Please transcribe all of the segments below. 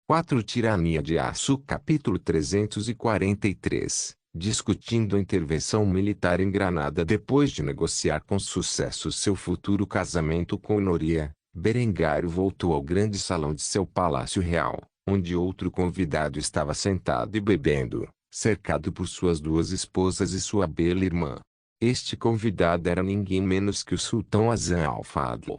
4 Tirania de Aço Capítulo 343 Discutindo a intervenção militar em Granada. Depois de negociar com sucesso seu futuro casamento com Honoria, Berengário voltou ao grande salão de seu palácio real, onde outro convidado estava sentado e bebendo, cercado por suas duas esposas e sua bela irmã. Este convidado era ninguém menos que o sultão Hasan al-Fadl.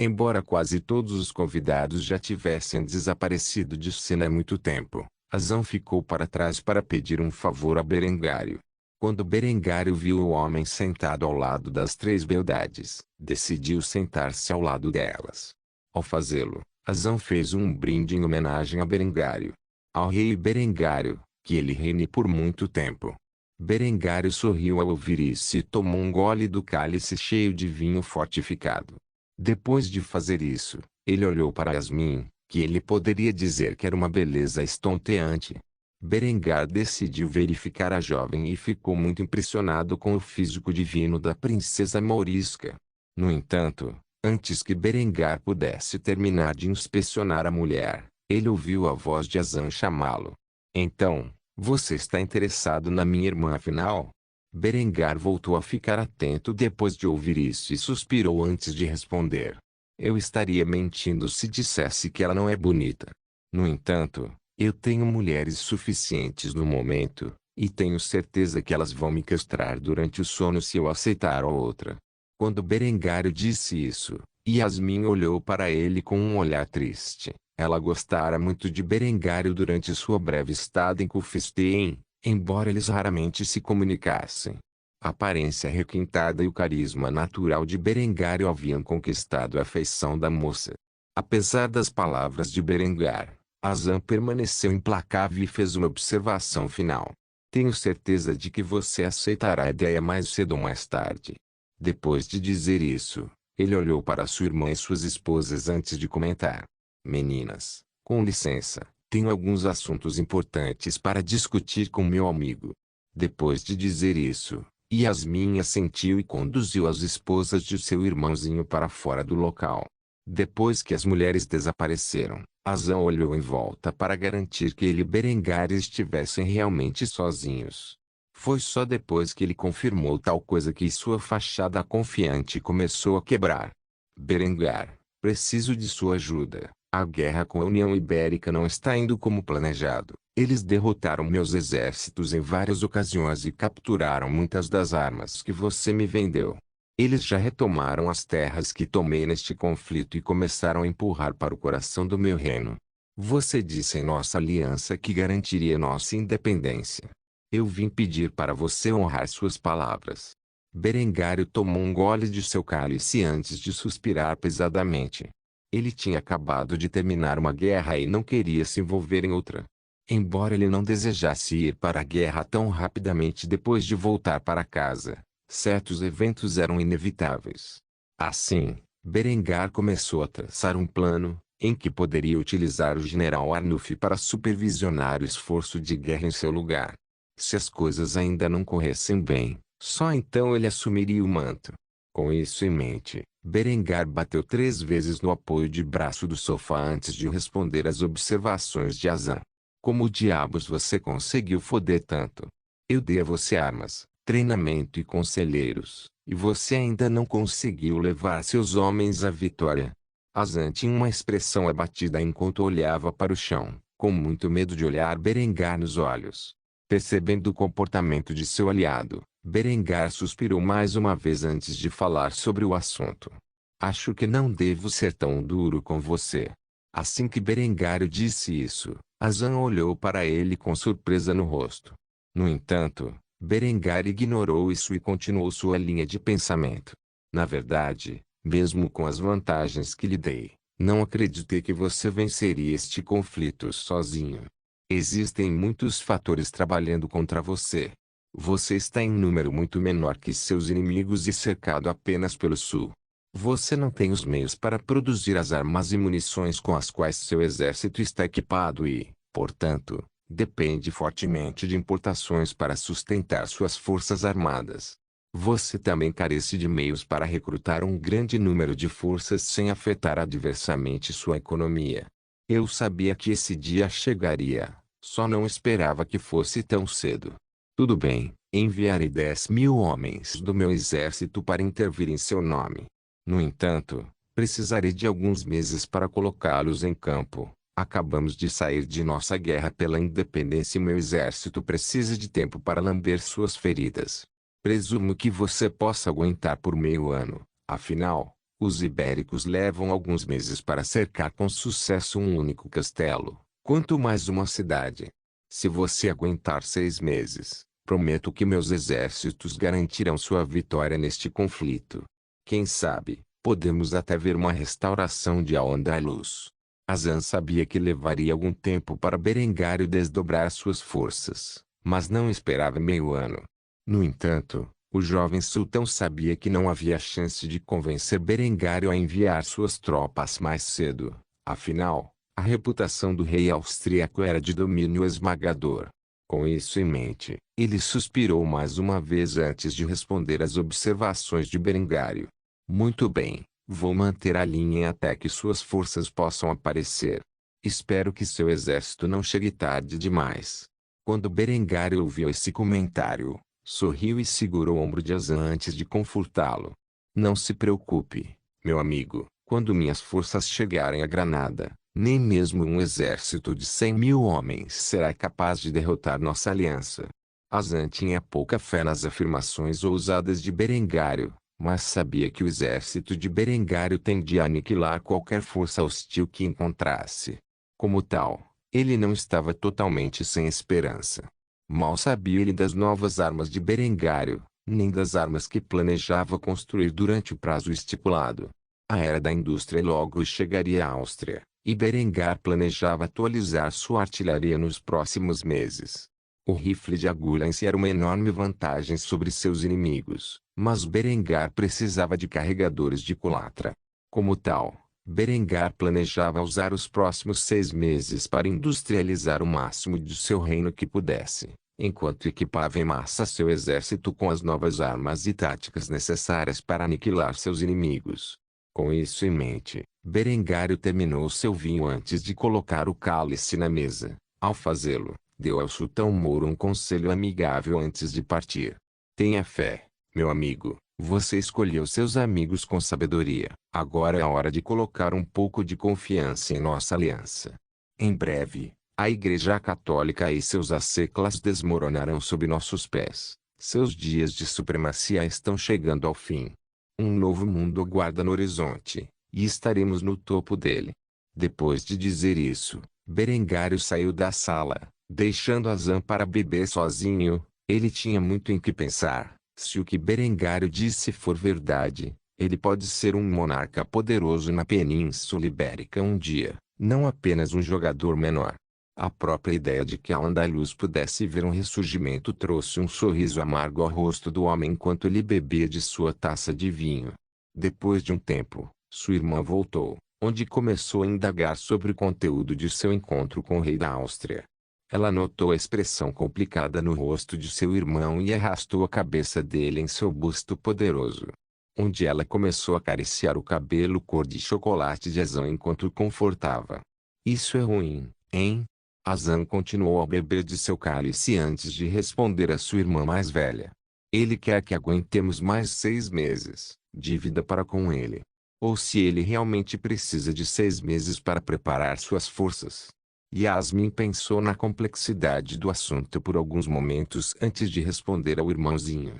Embora quase todos os convidados já tivessem desaparecido de cena há muito tempo, Hasan ficou para trás para pedir um favor a Berengário. Quando Berengário viu o homem sentado ao lado das três beldades, decidiu sentar-se ao lado delas. Ao fazê-lo, Hasan fez um brinde em homenagem a Berengário. Ao rei Berengário, que ele reine por muito tempo. Berengário sorriu ao ouvir isso e tomou um gole do cálice cheio de vinho fortificado. Depois de fazer isso, ele olhou para Yasmin, que ele poderia dizer que era uma beleza estonteante. Berengar decidiu verificar a jovem e ficou muito impressionado com o físico divino da princesa mourisca. No entanto, antes que Berengar pudesse terminar de inspecionar a mulher, ele ouviu a voz de Hasan chamá-lo. Então, você está interessado na minha irmã afinal? Berengar voltou a ficar atento depois de ouvir isso e suspirou antes de responder. Eu estaria mentindo se dissesse que ela não é bonita. No entanto, eu tenho mulheres suficientes no momento, e tenho certeza que elas vão me castrar durante o sono se eu aceitar a outra. Quando Berengário disse isso, Yasmin olhou para ele com um olhar triste. Ela gostara muito de Berengário durante sua breve estada em Cufestein, embora eles raramente se comunicassem. A aparência requintada e o carisma natural de Berengário haviam conquistado a afeição da moça. Apesar das palavras de Berengar, Hasan permaneceu implacável e fez uma observação final. Tenho certeza de que você aceitará a ideia mais cedo ou mais tarde. Depois de dizer isso, ele olhou para sua irmã e suas esposas antes de comentar. Meninas, com licença. Tenho alguns assuntos importantes para discutir com meu amigo. Depois de dizer isso, Yasmin assentiu e conduziu as esposas de seu irmãozinho para fora do local. Depois que as mulheres desapareceram, Hasan olhou em volta para garantir que ele e Berengar estivessem realmente sozinhos. Foi só depois que ele confirmou tal coisa que sua fachada confiante começou a quebrar. Berengar, preciso de sua ajuda. A guerra com a União Ibérica não está indo como planejado. Eles derrotaram meus exércitos em várias ocasiões e capturaram muitas das armas que você me vendeu. Eles já retomaram as terras que tomei neste conflito e começaram a empurrar para o coração do meu reino. Você disse em nossa aliança que garantiria nossa independência. Eu vim pedir para você honrar suas palavras. Berengário tomou um gole de seu cálice antes de suspirar pesadamente. Ele tinha acabado de terminar uma guerra e não queria se envolver em outra. Embora ele não desejasse ir para a guerra tão rapidamente depois de voltar para casa, certos eventos eram inevitáveis. Assim, Berengar começou a traçar um plano, em que poderia utilizar o general Arnulf para supervisionar o esforço de guerra em seu lugar. Se as coisas ainda não corressem bem, só então ele assumiria o manto. Com isso em mente, Berengar bateu 3 vezes no apoio de braço do sofá antes de responder às observações de Hasan. Como diabos você conseguiu foder tanto? Eu dei a você armas, treinamento e conselheiros, e você ainda não conseguiu levar seus homens à vitória. Hasan tinha uma expressão abatida enquanto olhava para o chão, com muito medo de olhar Berengar nos olhos. Percebendo o comportamento de seu aliado, Berengar suspirou mais uma vez antes de falar sobre o assunto. Acho que não devo ser tão duro com você. Assim que Berengário disse isso, Hasan olhou para ele com surpresa no rosto. No entanto, Berengar ignorou isso e continuou sua linha de pensamento. Na verdade, mesmo com as vantagens que lhe dei, não acreditei que você venceria este conflito sozinho. Existem muitos fatores trabalhando contra você. Você está em número muito menor que seus inimigos e cercado apenas pelo sul. Você não tem os meios para produzir as armas e munições com as quais seu exército está equipado e, portanto, depende fortemente de importações para sustentar suas forças armadas. Você também carece de meios para recrutar um grande número de forças sem afetar adversamente sua economia. Eu sabia que esse dia chegaria, só não esperava que fosse tão cedo. Tudo bem, enviarei 10.000 homens do meu exército para intervir em seu nome. No entanto, precisarei de alguns meses para colocá-los em campo. Acabamos de sair de nossa guerra pela independência e meu exército precisa de tempo para lamber suas feridas. Presumo que você possa aguentar por meio ano, afinal, os ibéricos levam alguns meses para cercar com sucesso um único castelo, quanto mais uma cidade. Se você aguentar 6 meses, prometo que meus exércitos garantirão sua vitória neste conflito. Quem sabe, podemos até ver uma restauração de Al-Andalus. Azan sabia que levaria algum tempo para Berengário desdobrar suas forças, mas não esperava meio ano. No entanto, o jovem sultão sabia que não havia chance de convencer Berengário a enviar suas tropas mais cedo. Afinal, a reputação do rei austríaco era de domínio esmagador. Com isso em mente, ele suspirou mais uma vez antes de responder às observações de Berengário. Muito bem, vou manter a linha até que suas forças possam aparecer. Espero que seu exército não chegue tarde demais. Quando Berengário ouviu esse comentário, sorriu e segurou o ombro de Azan antes de confortá-lo. Não se preocupe, meu amigo, quando minhas forças chegarem a Granada, nem mesmo um exército de 100.000 homens será capaz de derrotar nossa aliança. Azan tinha pouca fé nas afirmações ousadas de Berengário, mas sabia que o exército de Berengário tendia a aniquilar qualquer força hostil que encontrasse. Como tal, ele não estava totalmente sem esperança. Mal sabia ele das novas armas de Berengário, nem das armas que planejava construir durante o prazo estipulado. A era da indústria logo chegaria à Áustria, e Berengar planejava atualizar sua artilharia nos próximos meses. O rifle de agulha em si era uma enorme vantagem sobre seus inimigos, mas Berengar precisava de carregadores de culatra. Como tal, Berengar planejava usar os próximos 6 meses para industrializar o máximo de seu reino que pudesse, enquanto equipava em massa seu exército com as novas armas e táticas necessárias para aniquilar seus inimigos. Com isso em mente, Berengário terminou seu vinho antes de colocar o cálice na mesa. Ao fazê-lo, deu ao sultão Mouro um conselho amigável antes de partir. Tenha fé, meu amigo, você escolheu seus amigos com sabedoria. Agora é a hora de colocar um pouco de confiança em nossa aliança. Em breve, a Igreja Católica e seus asseclas desmoronarão sob nossos pés. Seus dias de supremacia estão chegando ao fim. Um novo mundo aguarda no horizonte, e estaremos no topo dele. Depois de dizer isso, Berengário saiu da sala, deixando Azan para beber sozinho. Ele tinha muito em que pensar. Se o que Berengário disse for verdade, ele pode ser um monarca poderoso na Península Ibérica um dia, não apenas um jogador menor. A própria ideia de que Al-Andalus pudesse ver um ressurgimento trouxe um sorriso amargo ao rosto do homem enquanto ele bebia de sua taça de vinho. Depois de um tempo, sua irmã voltou, onde começou a indagar sobre o conteúdo de seu encontro com o rei da Áustria. Ela notou a expressão complicada no rosto de seu irmão e arrastou a cabeça dele em seu busto poderoso, onde ela começou a acariciar o cabelo cor de chocolate de Azan enquanto o confortava. Isso é ruim, hein? Azan continuou a beber de seu cálice antes de responder a sua irmã mais velha. Ele quer que aguentemos mais 6 meses, dívida para com ele. Ou se ele realmente precisa de 6 meses para preparar suas forças. Yasmin pensou na complexidade do assunto por alguns momentos antes de responder ao irmãozinho.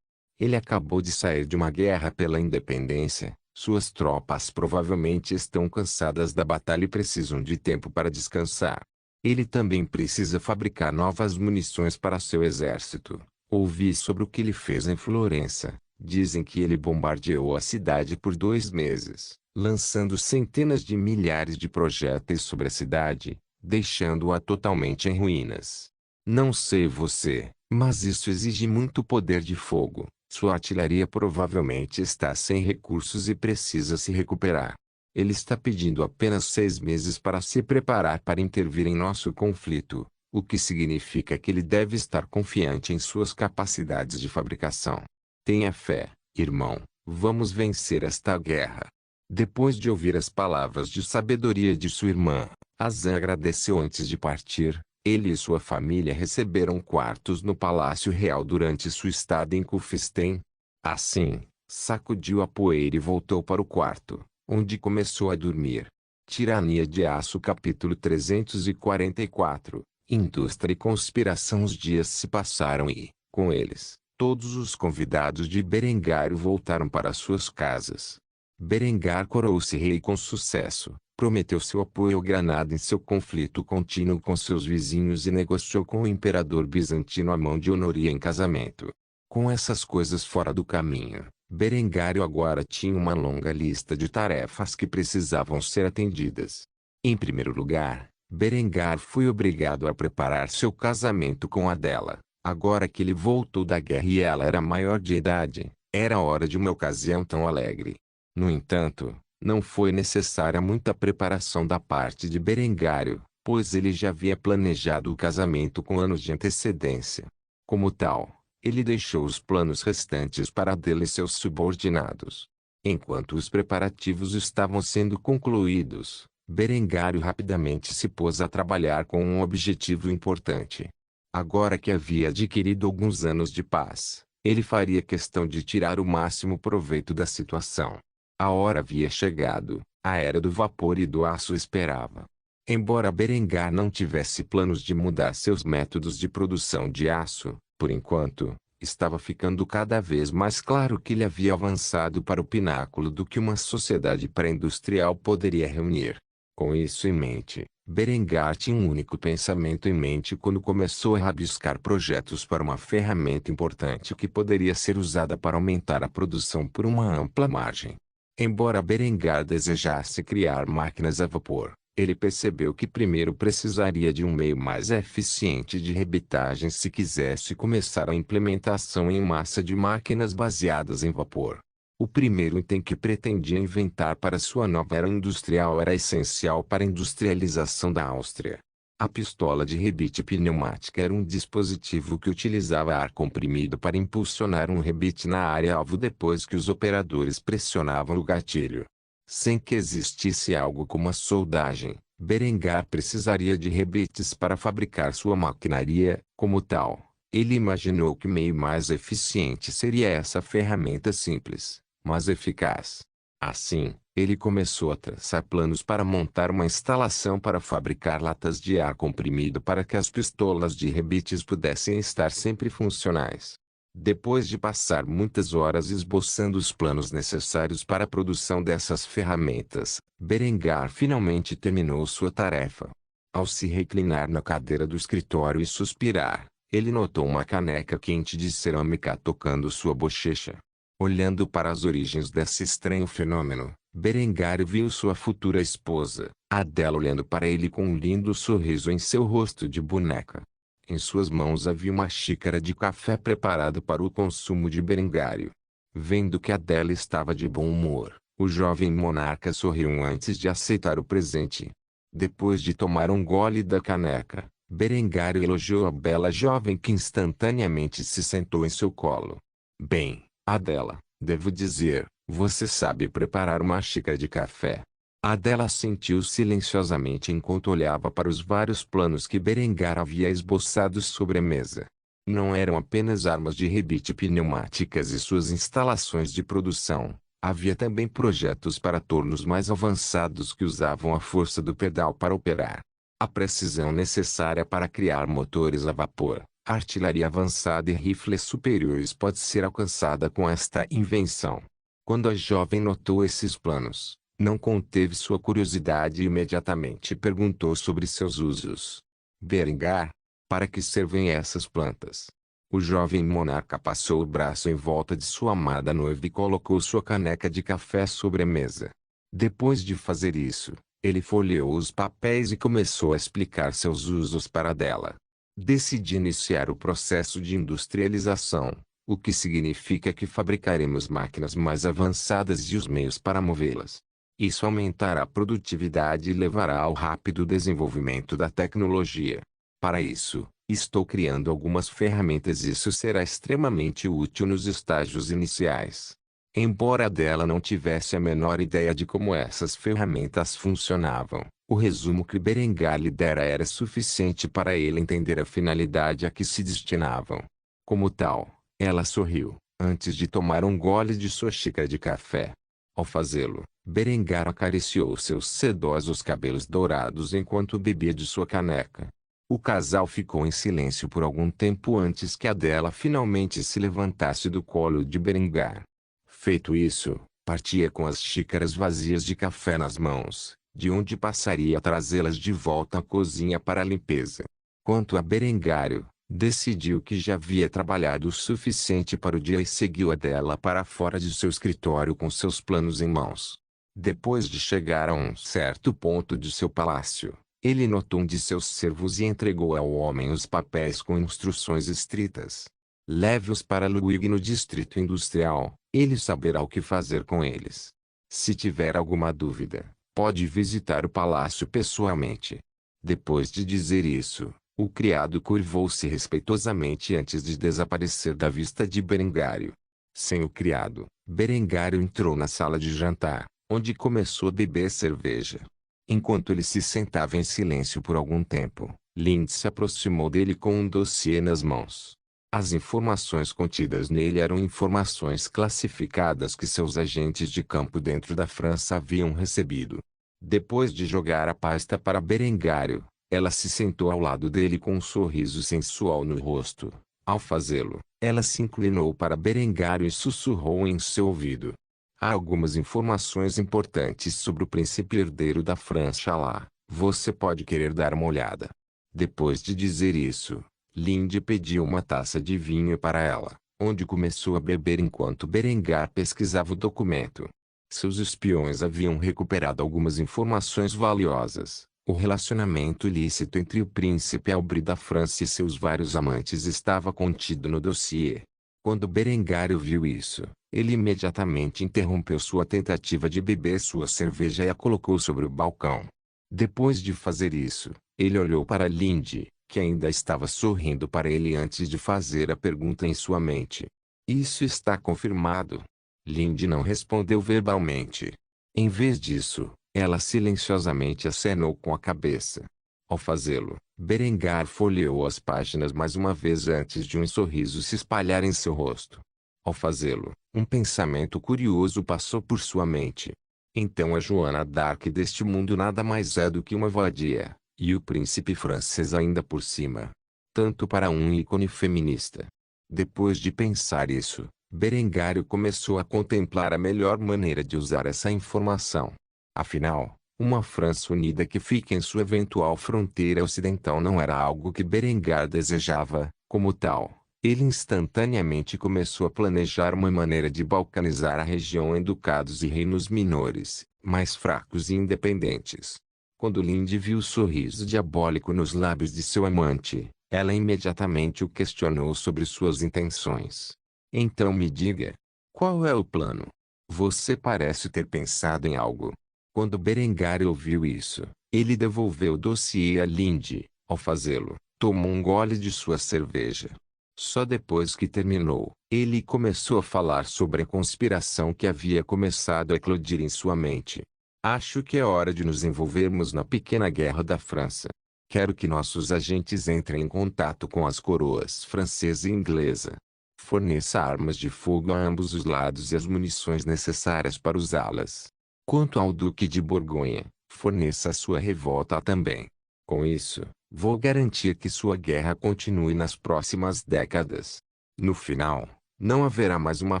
Ele acabou de sair de uma guerra pela independência, suas tropas provavelmente estão cansadas da batalha e precisam de tempo para descansar. Ele também precisa fabricar novas munições para seu exército. Ouvi sobre o que ele fez em Florença. Dizem que ele bombardeou a cidade por 2 meses, lançando centenas de milhares de projéteis sobre a cidade, deixando-a totalmente em ruínas. Não sei você, mas isso exige muito poder de fogo. Sua artilharia provavelmente está sem recursos e precisa se recuperar. Ele está pedindo apenas 6 meses para se preparar para intervir em nosso conflito, o que significa que ele deve estar confiante em suas capacidades de fabricação. Tenha fé, irmão, vamos vencer esta guerra. Depois de ouvir as palavras de sabedoria de sua irmã, Azan agradeceu antes de partir. Ele e sua família receberam quartos no Palácio Real durante sua estada em Kufstein. Assim, sacudiu a poeira e voltou para o quarto, onde começou a dormir. Tirania de Aço capítulo 344. Indústria e conspiração. Os dias se passaram e, com eles, todos os convidados de Berengário voltaram para suas casas. Berengar coroou-se rei com sucesso, prometeu seu apoio ao Granada em seu conflito contínuo com seus vizinhos e negociou com o imperador bizantino a mão de Honoria em casamento. Com essas coisas fora do caminho, Berengário agora tinha uma longa lista de tarefas que precisavam ser atendidas. Em primeiro lugar, Berengar foi obrigado a preparar seu casamento com Adela. Agora que ele voltou da guerra e ela era maior de idade, era hora de uma ocasião tão alegre. No entanto, não foi necessária muita preparação da parte de Berengário, pois ele já havia planejado o casamento com anos de antecedência. Como tal, ele deixou os planos restantes para Adela e seus subordinados. Enquanto os preparativos estavam sendo concluídos, Berengário rapidamente se pôs a trabalhar com um objetivo importante. Agora que havia adquirido alguns anos de paz, ele faria questão de tirar o máximo proveito da situação. A hora havia chegado, a era do vapor e do aço esperava. Embora Berengar não tivesse planos de mudar seus métodos de produção de aço, por enquanto, estava ficando cada vez mais claro que ele havia avançado para o pináculo do que uma sociedade pré-industrial poderia reunir. Com isso em mente, Berengar tinha um único pensamento em mente quando começou a rabiscar projetos para uma ferramenta importante que poderia ser usada para aumentar a produção por uma ampla margem. Embora Berengar desejasse criar máquinas a vapor, ele percebeu que primeiro precisaria de um meio mais eficiente de rebitagem se quisesse começar a implementação em massa de máquinas baseadas em vapor. O primeiro item que pretendia inventar para sua nova era industrial era essencial para a industrialização da Áustria. A pistola de rebite pneumática era um dispositivo que utilizava ar comprimido para impulsionar um rebite na área-alvo depois que os operadores pressionavam o gatilho. Sem que existisse algo como a soldagem, Berengar precisaria de rebites para fabricar sua maquinaria. Como tal, ele imaginou que meio mais eficiente seria essa ferramenta simples, mas eficaz. Assim, ele começou a traçar planos para montar uma instalação para fabricar latas de ar comprimido para que as pistolas de rebites pudessem estar sempre funcionais. Depois de passar muitas horas esboçando os planos necessários para a produção dessas ferramentas, Berengar finalmente terminou sua tarefa. Ao se reclinar na cadeira do escritório e suspirar, ele notou uma caneca quente de cerâmica tocando sua bochecha. Olhando para as origens desse estranho fenômeno, Berengar viu sua futura esposa, Adela, olhando para ele com um lindo sorriso em seu rosto de boneca. Em suas mãos havia uma xícara de café preparado para o consumo de Berengário. Vendo que Adela estava de bom humor, o jovem monarca sorriu antes de aceitar o presente. Depois de tomar um gole da caneca, Berengário elogiou a bela jovem que instantaneamente se sentou em seu colo. Bem, Adela, devo dizer, você sabe preparar uma xícara de café. Adela assentiu silenciosamente enquanto olhava para os vários planos que Berengar havia esboçados sobre a mesa. Não eram apenas armas de rebite pneumáticas e suas instalações de produção. Havia também projetos para tornos mais avançados que usavam a força do pedal para operar. A precisão necessária para criar motores a vapor, artilharia avançada e rifles superiores pode ser alcançada com esta invenção. Quando a jovem notou esses planos, não conteve sua curiosidade e imediatamente perguntou sobre seus usos. Berengar, para que servem essas plantas? O jovem monarca passou o braço em volta de sua amada noiva e colocou sua caneca de café sobre a mesa. Depois de fazer isso, ele folheou os papéis e começou a explicar seus usos para Adela. Decidi iniciar o processo de industrialização, o que significa que fabricaremos máquinas mais avançadas e os meios para movê-las. Isso aumentará a produtividade e levará ao rápido desenvolvimento da tecnologia. Para isso, estou criando algumas ferramentas e isso será extremamente útil nos estágios iniciais. Embora Adela não tivesse a menor ideia de como essas ferramentas funcionavam, o resumo que Berengar lhe dera era suficiente para ele entender a finalidade a que se destinavam. Como tal, ela sorriu, antes de tomar um gole de sua xícara de café. Ao fazê-lo, Berengar acariciou seus sedosos cabelos dourados enquanto bebia de sua caneca. O casal ficou em silêncio por algum tempo antes que Adela finalmente se levantasse do colo de Berengar. Feito isso, partia com as xícaras vazias de café nas mãos, de onde passaria a trazê-las de volta à cozinha para a limpeza. Quanto a Berengário, decidiu que já havia trabalhado o suficiente para o dia e seguiu Adela para fora de seu escritório com seus planos em mãos. Depois de chegar a um certo ponto de seu palácio, ele notou um de seus servos e entregou ao homem os papéis com instruções estritas. Leve-os para Luig no distrito industrial, ele saberá o que fazer com eles. Se tiver alguma dúvida, pode visitar o palácio pessoalmente. Depois de dizer isso, o criado curvou-se respeitosamente antes de desaparecer da vista de Berengário. Sem o criado, Berengário entrou na sala de jantar, onde começou a beber cerveja. Enquanto ele se sentava em silêncio por algum tempo, Lind se aproximou dele com um dossiê nas mãos. As informações contidas nele eram informações classificadas que seus agentes de campo dentro da França haviam recebido. Depois de jogar a pasta para Berengário, ela se sentou ao lado dele com um sorriso sensual no rosto. Ao fazê-lo, ela se inclinou para Berengário e sussurrou em seu ouvido. Há algumas informações importantes sobre o príncipe herdeiro da França lá. Você pode querer dar uma olhada. Depois de dizer isso, Lind pediu uma taça de vinho para ela, onde começou a beber enquanto Berengar pesquisava o documento. Seus espiões haviam recuperado algumas informações valiosas. O relacionamento ilícito entre o príncipe Aubry da França e seus vários amantes estava contido no dossiê. Quando Berengar viu isso, ele imediatamente interrompeu sua tentativa de beber sua cerveja e a colocou sobre o balcão. Depois de fazer isso, ele olhou para Lind, que ainda estava sorrindo para ele antes de fazer a pergunta em sua mente. Isso está confirmado? Lind não respondeu verbalmente. Em vez disso, ela silenciosamente acenou com a cabeça. Ao fazê-lo, Berengar folheou as páginas mais uma vez antes de um sorriso se espalhar em seu rosto. Ao fazê-lo, um pensamento curioso passou por sua mente. Então a Joana d'Arc deste mundo nada mais é do que uma vadia, e o príncipe francês ainda por cima. Tanto para um ícone feminista. Depois de pensar isso, Berengário começou a contemplar a melhor maneira de usar essa informação. Afinal, uma França unida que fica em sua eventual fronteira ocidental não era algo que Berengar desejava. Como tal, ele instantaneamente começou a planejar uma maneira de balcanizar a região em ducados e reinos menores, mais fracos e independentes. Quando Lind viu o sorriso diabólico nos lábios de seu amante, ela imediatamente o questionou sobre suas intenções. Então me diga, qual é o plano? Você parece ter pensado em algo. Quando Berengar ouviu isso, ele devolveu o dossiê a Lind. Ao fazê-lo, tomou um gole de sua cerveja. Só depois que terminou, ele começou a falar sobre a conspiração que havia começado a eclodir em sua mente. Acho que é hora de nos envolvermos na pequena guerra da França. Quero que nossos agentes entrem em contato com as coroas francesa e inglesa. Forneça armas de fogo a ambos os lados e as munições necessárias para usá-las. Quanto ao Duque de Borgonha, forneça a sua revolta também. Com isso, vou garantir que sua guerra continue nas próximas décadas. No final, não haverá mais uma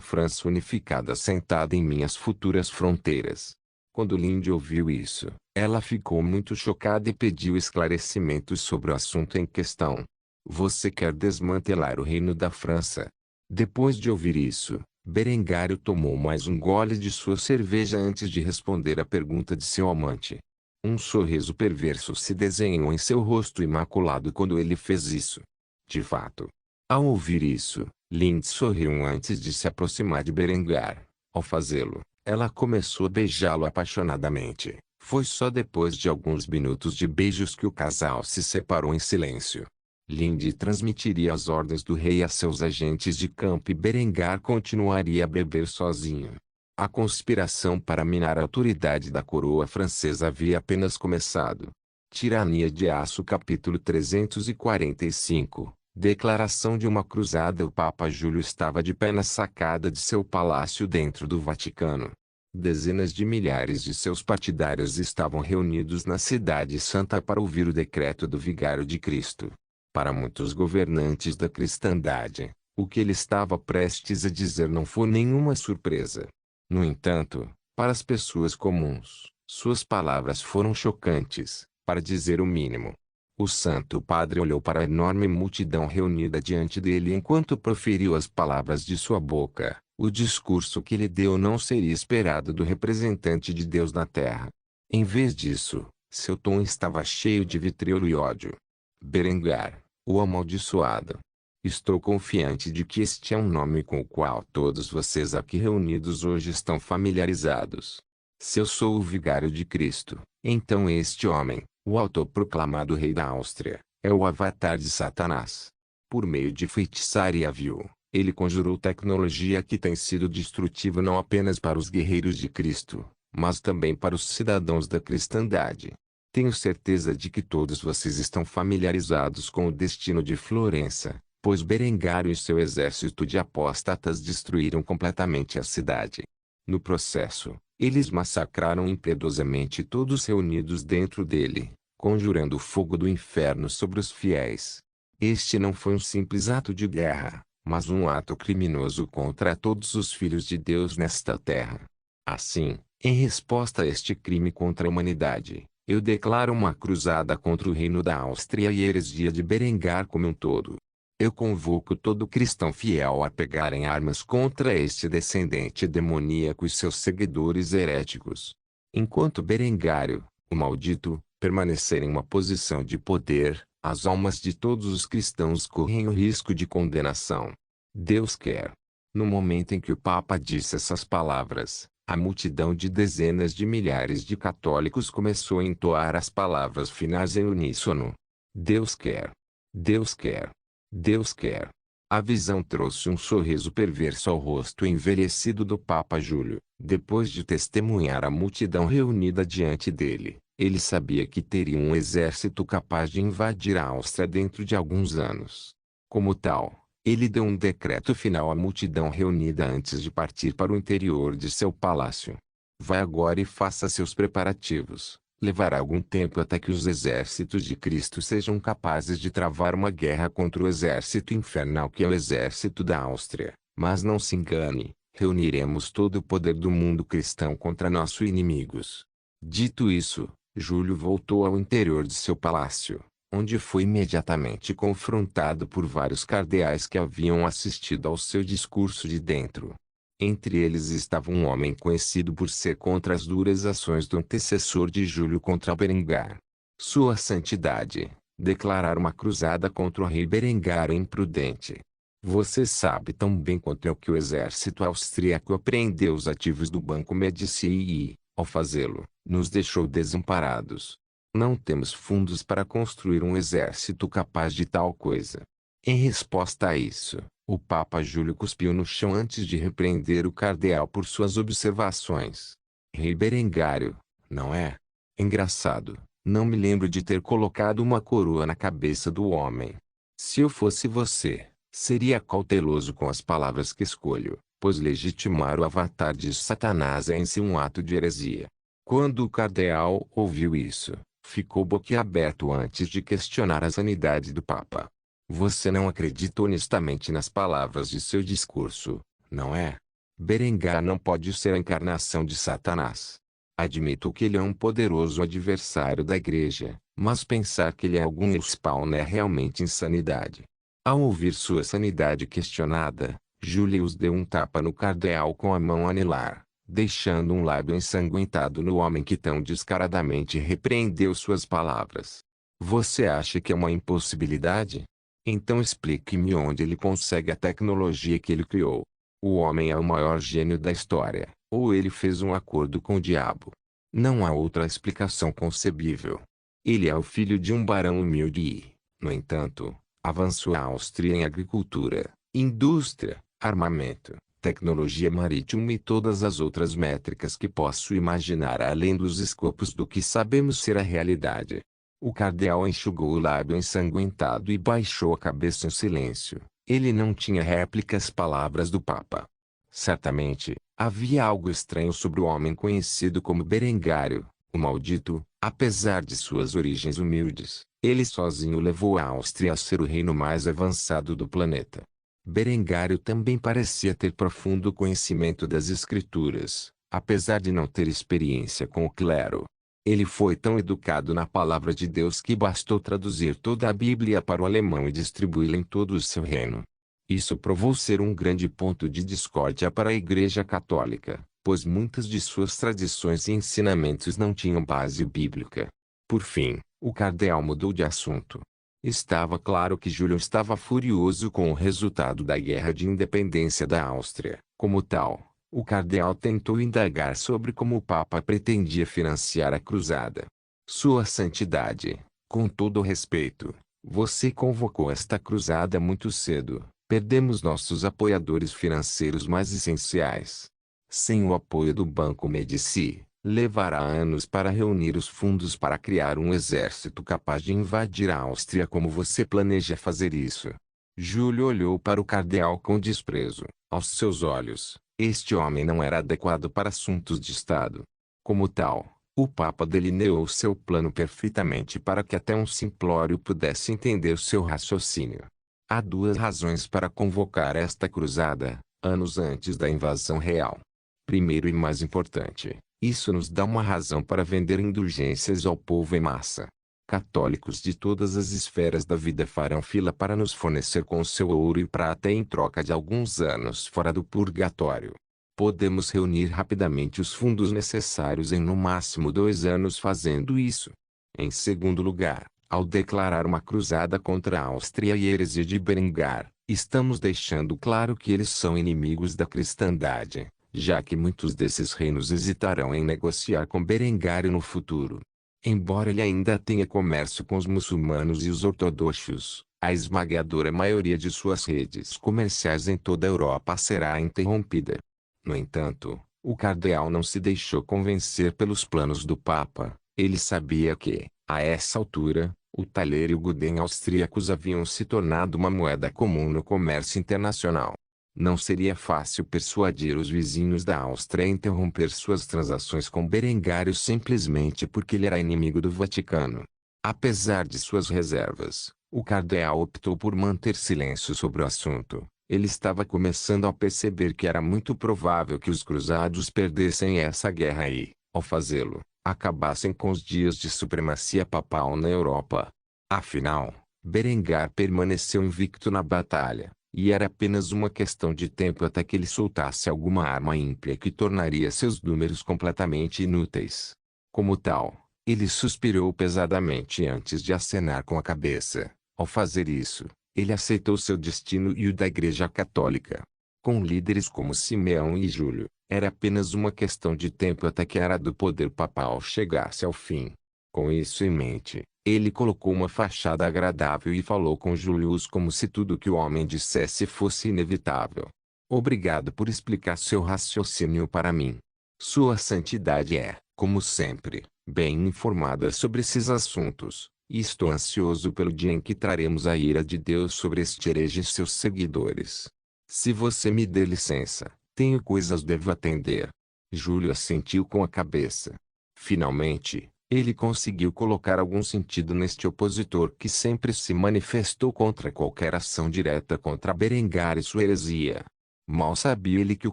França unificada sentada em minhas futuras fronteiras. Quando Lind ouviu isso, ela ficou muito chocada e pediu esclarecimentos sobre o assunto em questão. Você quer desmantelar o reino da França? Depois de ouvir isso, Berengário tomou mais um gole de sua cerveja antes de responder à pergunta de seu amante. Um sorriso perverso se desenhou em seu rosto imaculado quando ele fez isso. De fato. Ao ouvir isso, Lind sorriu antes de se aproximar de Berengar. Ao fazê-lo, ela começou a beijá-lo apaixonadamente. Foi só depois de alguns minutos de beijos que o casal se separou em silêncio. Linde transmitiria as ordens do rei a seus agentes de campo e Berengar continuaria a beber sozinho. A conspiração para minar a autoridade da coroa francesa havia apenas começado. Tirania de Aço capítulo 345 Declaração de uma cruzada. O Papa Júlio estava de pé na sacada de seu palácio dentro do Vaticano. Dezenas de milhares de seus partidários estavam reunidos na Cidade Santa para ouvir o decreto do Vigário de Cristo. Para muitos governantes da cristandade, o que ele estava prestes a dizer não foi nenhuma surpresa. No entanto, para as pessoas comuns, suas palavras foram chocantes, para dizer o mínimo. O Santo Padre olhou para a enorme multidão reunida diante dele enquanto proferiu as palavras de sua boca. O discurso que ele deu não seria esperado do representante de Deus na terra. Em vez disso, seu tom estava cheio de vitriolo e ódio. Berengar, o amaldiçoado. Estou confiante de que este é um nome com o qual todos vocês aqui reunidos hoje estão familiarizados. Se eu sou o vigário de Cristo, então este homem, o autoproclamado rei da Áustria, é o avatar de Satanás. Por meio de feitiçaria vil, ele conjurou tecnologia que tem sido destrutiva não apenas para os guerreiros de Cristo, mas também para os cidadãos da cristandade. Tenho certeza de que todos vocês estão familiarizados com o destino de Florença, pois Berengário e seu exército de apóstatas destruíram completamente a cidade. No processo, eles massacraram impiedosamente todos reunidos dentro dele, conjurando o fogo do inferno sobre os fiéis. Este não foi um simples ato de guerra, mas um ato criminoso contra todos os filhos de Deus nesta terra. Assim, em resposta a este crime contra a humanidade, eu declaro uma cruzada contra o reino da Áustria e a heresia de Berengar como um todo. Eu convoco todo cristão fiel a pegarem armas contra este descendente demoníaco e seus seguidores heréticos. Enquanto Berengário, o maldito, permanecer em uma posição de poder, as almas de todos os cristãos correm o risco de condenação. Deus quer. No momento em que o Papa disse essas palavras, a multidão de dezenas de milhares de católicos começou a entoar as palavras finais em uníssono. Deus quer. Deus quer. Deus quer. A visão trouxe um sorriso perverso ao rosto envelhecido do Papa Júlio. Depois de testemunhar a multidão reunida diante dele, ele sabia que teria um exército capaz de invadir a Áustria dentro de alguns anos. Como tal, ele deu um decreto final à multidão reunida antes de partir para o interior de seu palácio. Vai agora e faça seus preparativos. Levará algum tempo até que os exércitos de Cristo sejam capazes de travar uma guerra contra o exército infernal que é o exército da Áustria. Mas não se engane, reuniremos todo o poder do mundo cristão contra nossos inimigos. Dito isso, Júlio voltou ao interior de seu palácio, onde foi imediatamente confrontado por vários cardeais que haviam assistido ao seu discurso de dentro. Entre eles estava um homem conhecido por ser contra as duras ações do antecessor de Júlio contra Berengar. Sua Santidade, declarar uma cruzada contra o rei Berengar é imprudente. Você sabe tão bem quanto eu que o exército austríaco apreendeu os ativos do Banco Medici e, ao fazê-lo, nos deixou desamparados. Não temos fundos para construir um exército capaz de tal coisa. Em resposta a isso, o Papa Júlio cuspiu no chão antes de repreender o cardeal por suas observações. Rei Berengário, não é? Engraçado, não me lembro de ter colocado uma coroa na cabeça do homem. Se eu fosse você, seria cauteloso com as palavras que escolho, pois legitimar o avatar de Satanás é em si um ato de heresia. Quando o cardeal ouviu isso, ficou boquiaberto antes de questionar a sanidade do Papa. Você não acredita honestamente nas palavras de seu discurso, não é? Berengar não pode ser a encarnação de Satanás. Admito que ele é um poderoso adversário da igreja, mas pensar que ele é algum spawn é realmente insanidade. Ao ouvir sua sanidade questionada, Julius deu um tapa no cardeal com a mão anelar, deixando um lábio ensanguentado no homem que tão descaradamente repreendeu suas palavras. Você acha que é uma impossibilidade? Então explique-me onde ele consegue a tecnologia que ele criou. O homem é o maior gênio da história, ou ele fez um acordo com o diabo. Não há outra explicação concebível. Ele é o filho de um barão humilde e, no entanto, Avançou a Áustria em agricultura, indústria, armamento, tecnologia marítima e todas as outras métricas que posso imaginar além dos escopos do que sabemos ser a realidade. O cardeal enxugou o lábio ensanguentado e baixou a cabeça em silêncio. Ele não tinha réplica às palavras do Papa. Certamente, havia algo estranho sobre o homem conhecido como Berengário, o maldito. Apesar de suas origens humildes, ele sozinho levou a Áustria a ser o reino mais avançado do planeta. Berengário também parecia ter profundo conhecimento das Escrituras, apesar de não ter experiência com o clero. Ele foi tão educado na palavra de Deus que bastou traduzir toda a Bíblia para o alemão e distribuí-la em todo o seu reino. Isso provou ser um grande ponto de discórdia para a Igreja Católica, pois muitas de suas tradições e ensinamentos não tinham base bíblica. Por fim, o cardeal mudou de assunto. Estava claro que Júlio estava furioso com o resultado da Guerra de Independência da Áustria. Como tal, o cardeal tentou indagar sobre como o Papa pretendia financiar a cruzada. Sua Santidade, com todo o respeito, você convocou esta cruzada muito cedo. Perdemos nossos apoiadores financeiros mais essenciais. Sem o apoio do Banco Medici, levará anos para reunir os fundos para criar um exército capaz de invadir a Áustria como você planeja fazer isso. Júlio olhou para o cardeal com desprezo. Aos seus olhos, este homem não era adequado para assuntos de Estado. Como tal, o Papa delineou seu plano perfeitamente para que até um simplório pudesse entender seu raciocínio. Há duas razões para convocar esta cruzada, anos antes da invasão real. Primeiro e mais importante, isso nos dá uma razão para vender indulgências ao povo em massa. Católicos de todas as esferas da vida farão fila para nos fornecer com seu ouro e prata em troca de alguns anos fora do purgatório. Podemos reunir rapidamente os fundos necessários em no máximo 2 anos fazendo isso. Em segundo lugar, ao declarar uma cruzada contra a Áustria e a heresia de Berengar, estamos deixando claro que eles são inimigos da cristandade, já que muitos desses reinos hesitarão em negociar com Berengário no futuro. Embora ele ainda tenha comércio com os muçulmanos e os ortodoxos, a esmagadora maioria de suas redes comerciais em toda a Europa será interrompida. No entanto, o cardeal não se deixou convencer pelos planos do Papa. Ele sabia que, a essa altura, o talher e o gulden austríacos haviam se tornado uma moeda comum no comércio internacional. Não seria fácil persuadir os vizinhos da Áustria a interromper suas transações com Berengário simplesmente porque ele era inimigo do Vaticano. Apesar de suas reservas, o cardeal optou por manter silêncio sobre o assunto. Ele estava começando a perceber que era muito provável que os cruzados perdessem essa guerra e, ao fazê-lo, acabassem com os dias de supremacia papal na Europa. Afinal, Berengar permaneceu invicto na batalha. E era apenas uma questão de tempo até que ele soltasse alguma arma ímpia que tornaria seus números completamente inúteis. Como tal, ele suspirou pesadamente antes de acenar com a cabeça. Ao fazer isso, ele aceitou seu destino e o da Igreja Católica. Com líderes como Simeão e Júlio, era apenas uma questão de tempo até que a era do poder papal chegasse ao fim. Com isso em mente, ele colocou uma fachada agradável e falou com Július como se tudo que o homem dissesse fosse inevitável. Obrigado por explicar seu raciocínio para mim. Sua Santidade é, como sempre, bem informada sobre esses assuntos, e estou ansioso pelo dia em que traremos a ira de Deus sobre este herege e seus seguidores. Se você me der licença, tenho coisas devo atender. Júlio assentiu com a cabeça. Finalmente, ele conseguiu colocar algum sentido neste opositor que sempre se manifestou contra qualquer ação direta contra Berengar e sua heresia. Mal sabia ele que o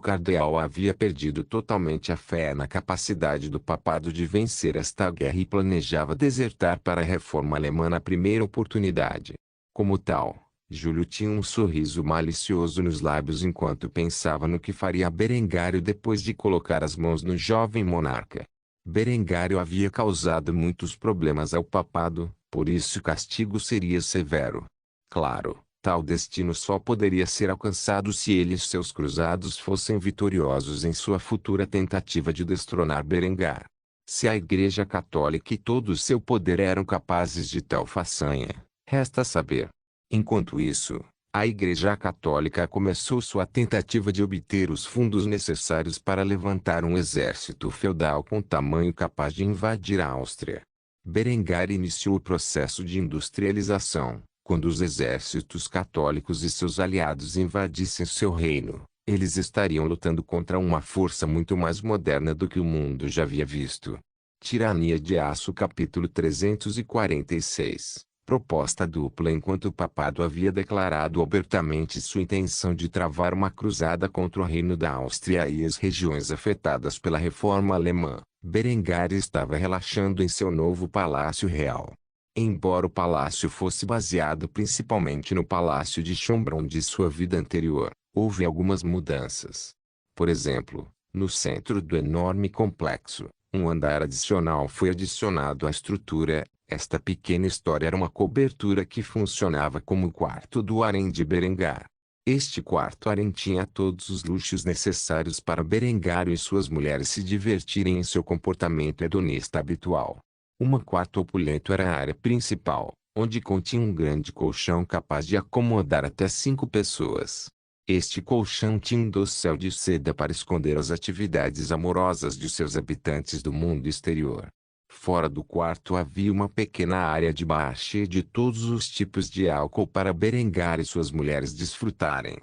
cardeal havia perdido totalmente a fé na capacidade do papado de vencer esta guerra e planejava desertar para a reforma alemã na primeira oportunidade. Como tal, Júlio tinha um sorriso malicioso nos lábios enquanto pensava no que faria Berengário depois de colocar as mãos no jovem monarca. Berengário havia causado muitos problemas ao papado, por isso o castigo seria severo. Claro, tal destino só poderia ser alcançado se ele e seus cruzados fossem vitoriosos em sua futura tentativa de destronar Berengar. Se a Igreja Católica e todo o seu poder eram capazes de tal façanha, resta saber Enquanto isso, a Igreja Católica começou sua tentativa de obter os fundos necessários para levantar um exército feudal com tamanho capaz de invadir a Áustria. Berengar iniciou o processo de industrialização. Quando os exércitos católicos e seus aliados invadissem seu reino, eles estariam lutando contra uma força muito mais moderna do que o mundo já havia visto. Tirania de Aço capítulo 346. Proposta dupla. Enquanto o papado havia declarado abertamente sua intenção de travar uma cruzada contra o reino da Áustria e as regiões afetadas pela reforma alemã, Berengar estava relaxando em seu novo palácio real. Embora o palácio fosse baseado principalmente no palácio de Schönbrunn de sua vida anterior, houve algumas mudanças. Por exemplo, no centro do enorme complexo, um andar adicional foi adicionado à estrutura. Esta pequena história era uma cobertura que funcionava como o quarto do harém de Berengar. Este quarto harém tinha todos os luxos necessários para Berengar e suas mulheres se divertirem em seu comportamento hedonista habitual. Quarto opulento era a área principal, onde continha um grande colchão capaz de acomodar até 5 pessoas. Este colchão tinha um dossel de seda para esconder as atividades amorosas de seus habitantes do mundo exterior. Fora do quarto havia uma pequena área de bar cheia de todos os tipos de álcool para Berengar e suas mulheres desfrutarem.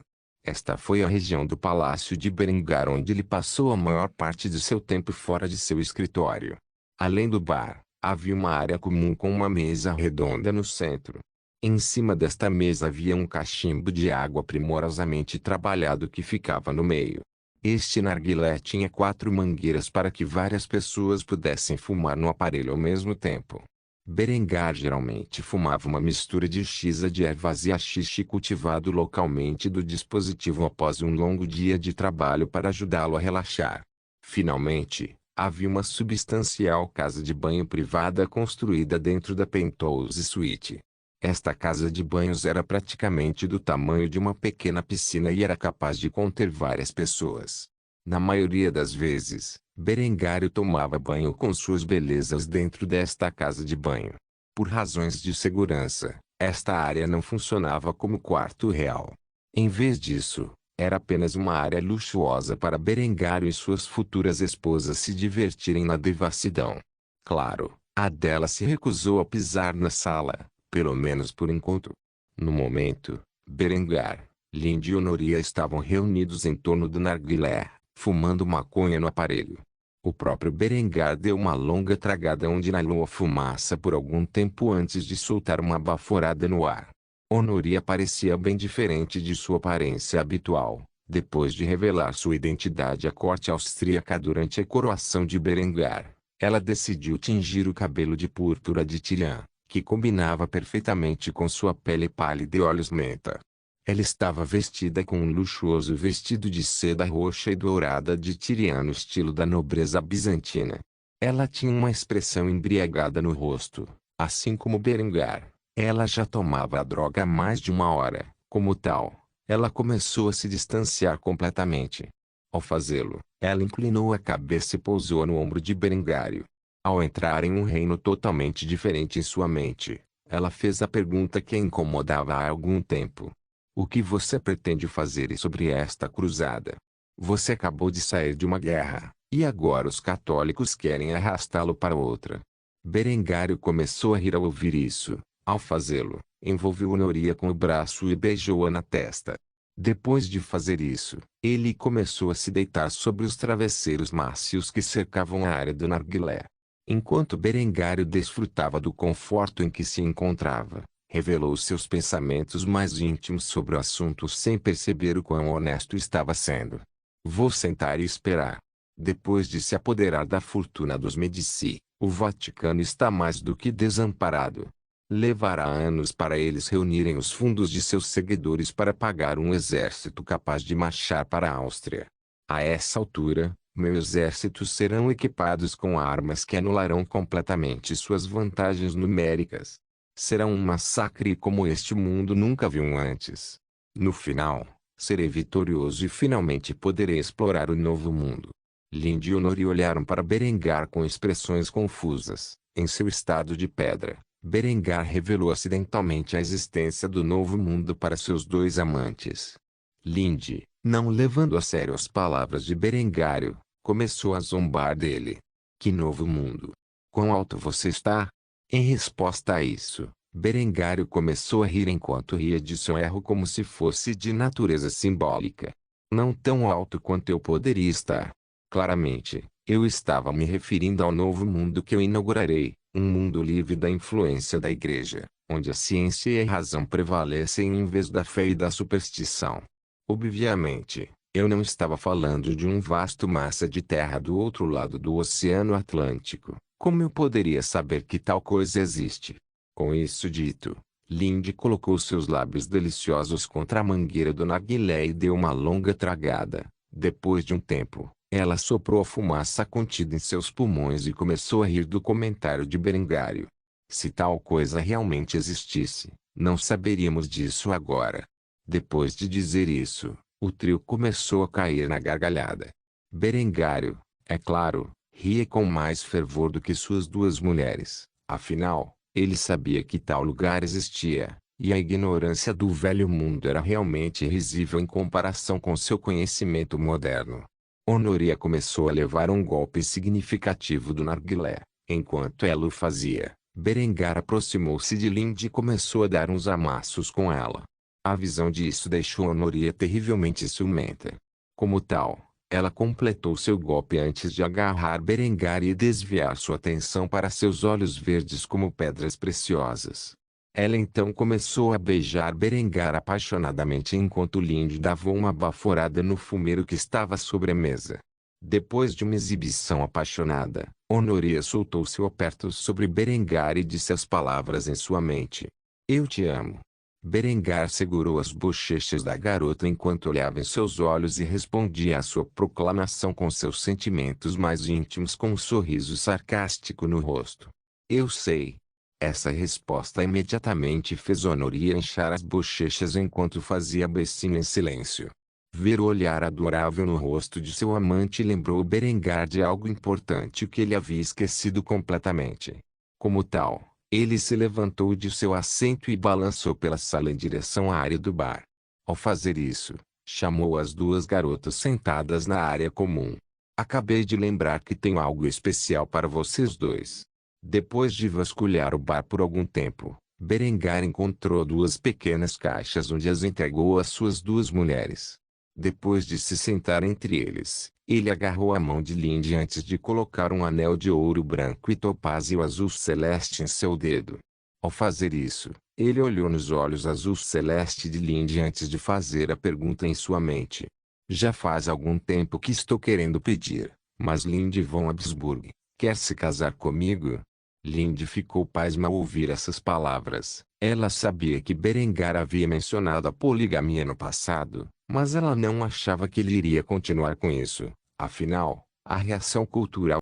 Esta foi a região do palácio de Berengar onde ele passou a maior parte de seu tempo fora de seu escritório. Além do bar, havia uma área comum com uma mesa redonda no centro. Em cima desta mesa havia um cachimbo de água primorosamente trabalhado que ficava no meio. Este narguilé tinha 4 mangueiras para que várias pessoas pudessem fumar no aparelho ao mesmo tempo. Berengar geralmente fumava uma mistura de xiza de ervas e haxixe cultivado localmente do dispositivo após um longo dia de trabalho para ajudá-lo a relaxar. Finalmente, havia uma substancial casa de banho privada construída dentro da Penthouse Suite. Esta casa de banhos era praticamente do tamanho de uma pequena piscina e era capaz de conter várias pessoas. Na maioria das vezes, Berengar tomava banho com suas belezas dentro desta casa de banho. Por razões de segurança, esta área não funcionava como quarto real. Em vez disso, era apenas uma área luxuosa para Berengar e suas futuras esposas se divertirem na devassidão. Claro, a dela se recusou a pisar na sala, pelo menos por enquanto. No momento, Berengar, Linde e Honoria estavam reunidos em torno do narguilé, fumando maconha no aparelho. O próprio Berengar deu uma longa tragada onde inalou a fumaça por algum tempo antes de soltar uma baforada no ar. Honoria parecia bem diferente de sua aparência habitual, depois de revelar sua identidade à corte austríaca durante a coroação de Berengar. Ela decidiu tingir o cabelo de púrpura de Tirian, que combinava perfeitamente com sua pele pálida e olhos menta. Ela estava vestida com um luxuoso vestido de seda roxa e dourada de Tirian no estilo da nobreza bizantina. Ela tinha uma expressão embriagada no rosto, assim como Berengar. Ela já tomava a droga há mais de 1 hora. Como tal, ela começou a se distanciar completamente. Ao fazê-lo, ela inclinou a cabeça e pousou no ombro de Berengário. Ao entrar em um reino totalmente diferente em sua mente, ela fez a pergunta que a incomodava há algum tempo. O que você pretende fazer sobre esta cruzada? Você acabou de sair de uma guerra, e agora os católicos querem arrastá-lo para outra. Berengário começou a rir ao ouvir isso. Ao fazê-lo, envolveu Honoria com o braço e beijou-a na testa. Depois de fazer isso, ele começou a se deitar sobre os travesseiros mácios que cercavam a área do narguilé. Enquanto Berengário desfrutava do conforto em que se encontrava, revelou seus pensamentos mais íntimos sobre o assunto sem perceber o quão honesto estava sendo. Vou sentar e esperar. Depois de se apoderar da fortuna dos Medici, o Vaticano está mais do que desamparado. Levará anos para eles reunirem os fundos de seus seguidores para pagar um exército capaz de marchar para a Áustria. A essa altura, meus exércitos serão equipados com armas que anularão completamente suas vantagens numéricas. Será um massacre como este mundo nunca viu antes. No final, serei vitorioso e finalmente poderei explorar o novo mundo. Linde e Honoria olharam para Berengar com expressões confusas. Em seu estado de pedra, Berengar revelou acidentalmente a existência do novo mundo para seus dois amantes. Linde, não levando a sério as palavras de Berengário, começou a zombar dele. Que novo mundo? Quão alto você está? Em resposta a isso, Berengário começou a rir enquanto ria de seu erro como se fosse de natureza simbólica. Não tão alto quanto eu poderia estar. Claramente, eu estava me referindo ao novo mundo que eu inaugurarei, um mundo livre da influência da igreja, onde a ciência e a razão prevalecem em vez da fé e da superstição. Obviamente, eu não estava falando de um vasto massa de terra do outro lado do Oceano Atlântico. Como eu poderia saber que tal coisa existe? Com isso dito, Linde colocou seus lábios deliciosos contra a mangueira do narguilé e deu uma longa tragada. Depois de um tempo, ela soprou a fumaça contida em seus pulmões e começou a rir do comentário de Berengário. Se tal coisa realmente existisse, não saberíamos disso agora. Depois de dizer isso, o trio começou a cair na gargalhada. Berengário, é claro, ria com mais fervor do que suas duas mulheres. Afinal, ele sabia que tal lugar existia, e a ignorância do velho mundo era realmente risível em comparação com seu conhecimento moderno. Honoria começou a levar um golpe significativo do narguilé. Enquanto ela o fazia, Berengar aproximou-se de Linde e começou a dar uns amassos com ela. A visão disso deixou Honoria terrivelmente ciumenta. Como tal, ela completou seu golpe antes de agarrar Berengar e desviar sua atenção para seus olhos verdes como pedras preciosas. Ela então começou a beijar Berengar apaixonadamente enquanto Linde dava uma baforada no fumeiro que estava sobre a mesa. Depois de uma exibição apaixonada, Honoria soltou seu aperto sobre Berengar e disse as palavras em sua mente. Eu te amo. Berengar segurou as bochechas da garota enquanto olhava em seus olhos e respondia à sua proclamação com seus sentimentos mais íntimos com um sorriso sarcástico no rosto. Eu sei. Essa resposta imediatamente fez Honoria inchar as bochechas enquanto fazia beicinho em silêncio. Ver o olhar adorável no rosto de seu amante lembrou Berengar de algo importante que ele havia esquecido completamente. Como tal, ele se levantou de seu assento e balançou pela sala em direção à área do bar. Ao fazer isso, chamou as duas garotas sentadas na área comum. Acabei de lembrar que tenho algo especial para vocês dois. Depois de vasculhar o bar por algum tempo, Berengar encontrou duas pequenas caixas onde as entregou às suas duas mulheres. Depois de se sentar entre eles, ele agarrou a mão de Linde antes de colocar um anel de ouro branco e topázio azul celeste em seu dedo. Ao fazer isso, ele olhou nos olhos azul celeste de Linde antes de fazer a pergunta em sua mente. Já faz algum tempo que estou querendo pedir, mas Linde von Habsburg, quer se casar comigo? Linde ficou pasma ao ouvir essas palavras. Ela sabia que Berengar havia mencionado a poligamia no passado, mas ela não achava que ele iria continuar com isso. Afinal, a reação cultural